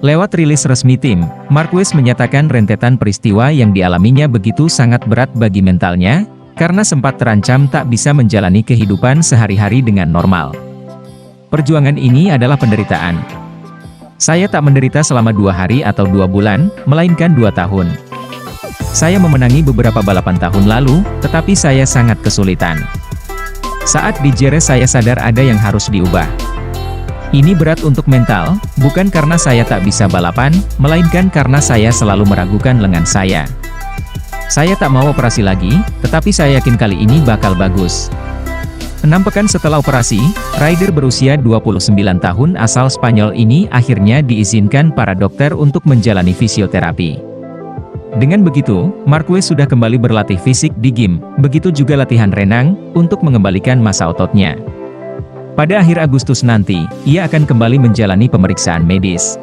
Lewat rilis resmi tim, Marquez menyatakan rentetan peristiwa yang dialaminya begitu sangat berat bagi mentalnya, karena sempat terancam tak bisa menjalani kehidupan sehari-hari dengan normal. Perjuangan ini adalah penderitaan. Saya tak menderita selama 2 hari atau 2 bulan, melainkan 2 tahun. Saya memenangi beberapa balapan tahun lalu, tetapi saya sangat kesulitan. Saat di Jerez saya sadar ada yang harus diubah. Ini berat untuk mental, bukan karena saya tak bisa balapan, melainkan karena saya selalu meragukan lengan saya. Saya tak mau operasi lagi, tetapi saya yakin kali ini bakal bagus. 6 pekan setelah operasi, rider berusia 29 tahun asal Spanyol ini akhirnya diizinkan para dokter untuk menjalani fisioterapi. Dengan begitu, Marquez sudah kembali berlatih fisik di gym, begitu juga latihan renang, untuk mengembalikan massa ototnya. Pada akhir Agustus nanti, ia akan kembali menjalani pemeriksaan medis.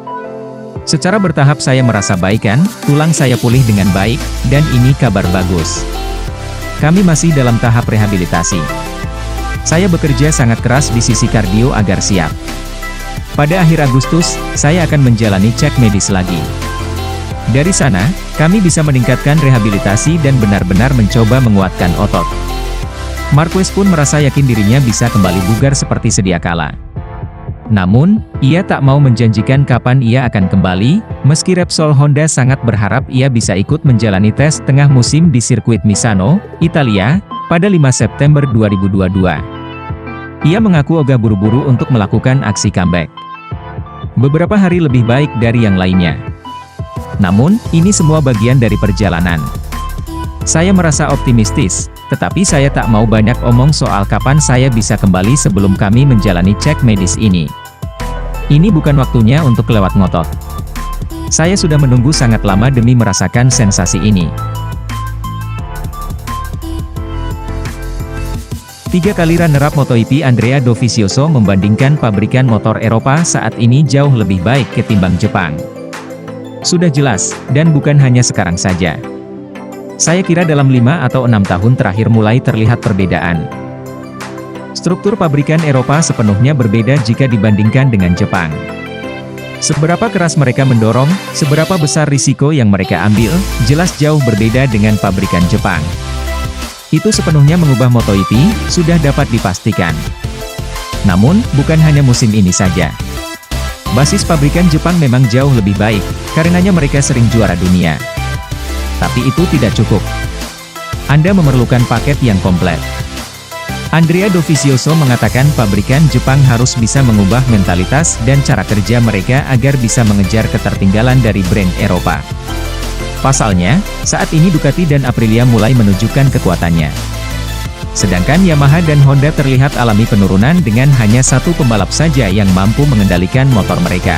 Secara bertahap saya merasa baikan, tulang saya pulih dengan baik, dan ini kabar bagus. Kami masih dalam tahap rehabilitasi. Saya bekerja sangat keras di sisi kardio agar siap. Pada akhir Agustus, saya akan menjalani cek medis lagi. Dari sana, kami bisa meningkatkan rehabilitasi dan benar-benar mencoba menguatkan otot. Marquez pun merasa yakin dirinya bisa kembali bugar seperti sedia kala. Namun, ia tak mau menjanjikan kapan ia akan kembali, meski Repsol Honda sangat berharap ia bisa ikut menjalani tes tengah musim di sirkuit Misano, Italia, pada 5 September 2022. Ia mengaku ogah buru-buru untuk melakukan aksi comeback. Beberapa hari lebih baik dari yang lainnya. Namun, ini semua bagian dari perjalanan. Saya merasa optimistis, tetapi saya tak mau banyak omong soal kapan saya bisa kembali sebelum kami menjalani cek medis ini. Ini bukan waktunya untuk lewat ngotot. Saya sudah menunggu sangat lama demi merasakan sensasi ini. 3 kali runner-up MotoGP Andrea Dovizioso membandingkan pabrikan motor Eropa saat ini jauh lebih baik ketimbang Jepang. Sudah jelas, dan bukan hanya sekarang saja. Saya kira dalam 5 atau 6 tahun terakhir mulai terlihat perbedaan. Struktur pabrikan Eropa sepenuhnya berbeda jika dibandingkan dengan Jepang. Seberapa keras mereka mendorong, seberapa besar risiko yang mereka ambil, jelas jauh berbeda dengan pabrikan Jepang. Itu sepenuhnya mengubah MotoGP, sudah dapat dipastikan. Namun, bukan hanya musim ini saja. Basis pabrikan Jepang memang jauh lebih baik, karenanya mereka sering juara dunia. Tapi itu tidak cukup. Anda memerlukan paket yang komplit. Andrea Dovizioso mengatakan pabrikan Jepang harus bisa mengubah mentalitas dan cara kerja mereka agar bisa mengejar ketertinggalan dari brand Eropa. Pasalnya, saat ini Ducati dan Aprilia mulai menunjukkan kekuatannya. Sedangkan Yamaha dan Honda terlihat alami penurunan dengan hanya 1 pembalap saja yang mampu mengendalikan motor mereka.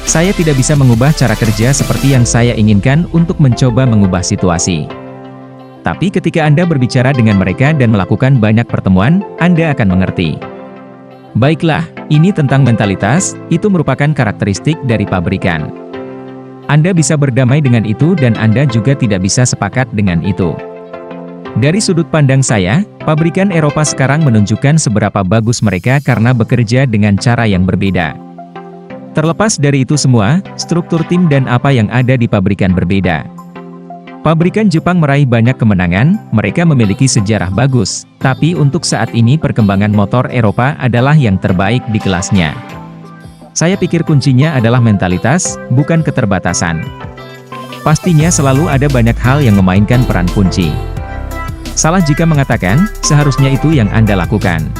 Saya tidak bisa mengubah cara kerja seperti yang saya inginkan untuk mencoba mengubah situasi. Tapi ketika Anda berbicara dengan mereka dan melakukan banyak pertemuan, Anda akan mengerti. Baiklah, ini tentang mentalitas, itu merupakan karakteristik dari pabrikan. Anda bisa berdamai dengan itu dan Anda juga tidak bisa sepakat dengan itu. Dari sudut pandang saya, pabrikan Eropa sekarang menunjukkan seberapa bagus mereka karena bekerja dengan cara yang berbeda. Terlepas dari itu semua, struktur tim dan apa yang ada di pabrikan berbeda. Pabrikan Jepang meraih banyak kemenangan, mereka memiliki sejarah bagus, tapi untuk saat ini perkembangan motor Eropa adalah yang terbaik di kelasnya. Saya pikir kuncinya adalah mentalitas, bukan keterbatasan. Pastinya selalu ada banyak hal yang memainkan peran kunci. Salah jika mengatakan, seharusnya itu yang Anda lakukan.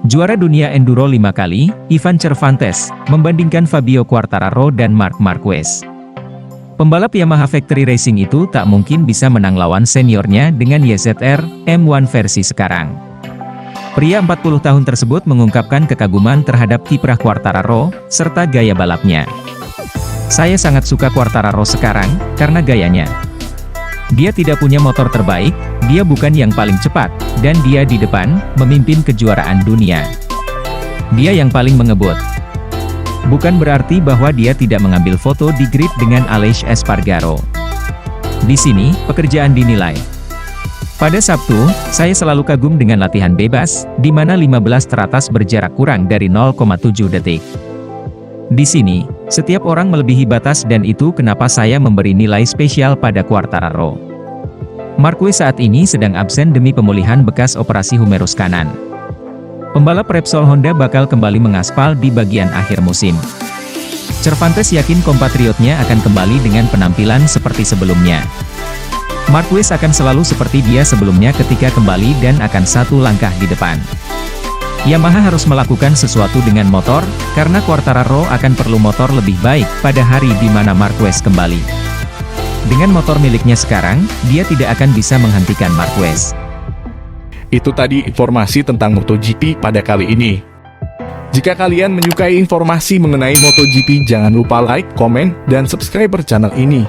Juara dunia Enduro 5 kali, Ivan Cervantes, membandingkan Fabio Quartararo dan Marc Marquez. Pembalap Yamaha Factory Racing itu tak mungkin bisa menang lawan seniornya dengan YZR M1 versi sekarang. Pria 40 tahun tersebut mengungkapkan kekaguman terhadap kiprah Quartararo, serta gaya balapnya. Saya sangat suka Quartararo sekarang, karena gayanya. Dia tidak punya motor terbaik, dia bukan yang paling cepat, dan dia di depan, memimpin kejuaraan dunia. Dia yang paling mengebut. Bukan berarti bahwa dia tidak mengambil foto di grid dengan Aleix Espargaro. Di sini, pekerjaan dinilai. Pada Sabtu, saya selalu kagum dengan latihan bebas, di mana 15 teratas berjarak kurang dari 0,7 detik. Di sini, setiap orang melebihi batas dan itu kenapa saya memberi nilai spesial pada Quartararo. Marquez saat ini sedang absen demi pemulihan bekas operasi humerus kanan. Pembalap Repsol Honda bakal kembali mengaspal di bagian akhir musim. Cervantes yakin kompatriotnya akan kembali dengan penampilan seperti sebelumnya. Marquez akan selalu seperti dia sebelumnya ketika kembali dan akan satu langkah di depan. Yamaha harus melakukan sesuatu dengan motor, karena Quartararo akan perlu motor lebih baik pada hari di mana Marquez kembali. Dengan motor miliknya sekarang, dia tidak akan bisa menghentikan Marquez. Itu tadi informasi tentang MotoGP pada kali ini. Jika kalian menyukai informasi mengenai MotoGP, jangan lupa like, komen, dan subscribe channel ini.